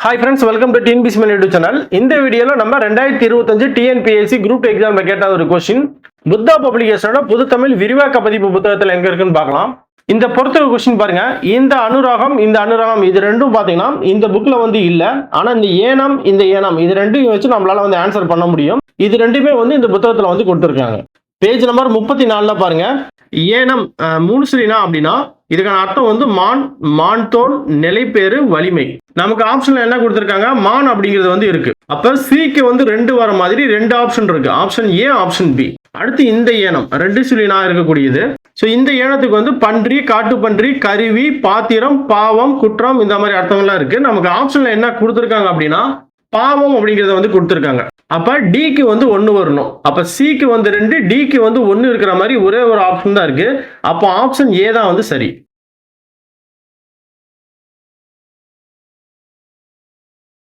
Hi friends, welcome to TNPSC YouTube channel. இந்த வீடியோல நம்ம 2025 TNPSC குரூப் எக்ஸாம்ல கேட்ட ஒரு क्वेश्चन புத்தா பப்ளிகேஷனோட புது தமிழ் விரிவாக்க பதிப்பு புத்தகத்துல எங்க இருக்குன்னு பார்க்கலாம். இந்த பொறுத்த क्वेश्चन பாருங்க. இந்த அனுராகம் இது ரெண்டும் பாத்தீங்கன்னா இந்த புக்ல வந்து இல்ல. ஆனா இந்த ஏனம் இது ரெண்டையும் வச்சு நம்மளால வந்து ஆன்சர் பண்ண முடியும். இது ரெண்டுமே வந்து இந்த புத்தகத்துல வந்து கொடுத்திருக்காங்க. பேஜ் நம்பர் 34ல பாருங்க. ஏனம் மூணு சொல்லினா அப்படின்னா இதுக்கான அர்த்தம் வந்து மான் தோல் நிலைப்பேறு வலிமை. நமக்கு ஆப்ஷன்ல என்ன கொடுத்திருக்காங்க, மான் அப்படிங்கிறது வந்து இருக்கு. அப்ப சிக்கு வந்து ரெண்டு வர மாதிரி ரெண்டு ஆப்ஷன் இருக்கு, ஆப்ஷன் ஏ ஆப்ஷன் பி. அடுத்து இந்த ஏனம் ரெண்டு சொல்லினா இருக்கக்கூடியது. சோ இந்த ஏனத்துக்கு வந்து பன்றி, காட்டு பன்றி, கருவி, பாத்திரம், பாவம், குற்றம் இந்த மாதிரி அர்த்தங்கள்லாம் இருக்கு. நமக்கு ஆப்ஷன்ல என்ன கொடுத்திருக்காங்க அப்படின்னா பாவம் அப்படிங்கறத வந்து கொடுத்திருக்காங்க. அப்ப டிக்கு வந்து 1 வரணும். அப்ப சிக்கு வந்து 2, டிக்கு வந்து 1 இருக்கிற மாதிரி ஒரே ஒரு ஆப்ஷன் தான் இருக்கு. அப்போ ஆப்ஷன் ஏ தான் வந்து சரி.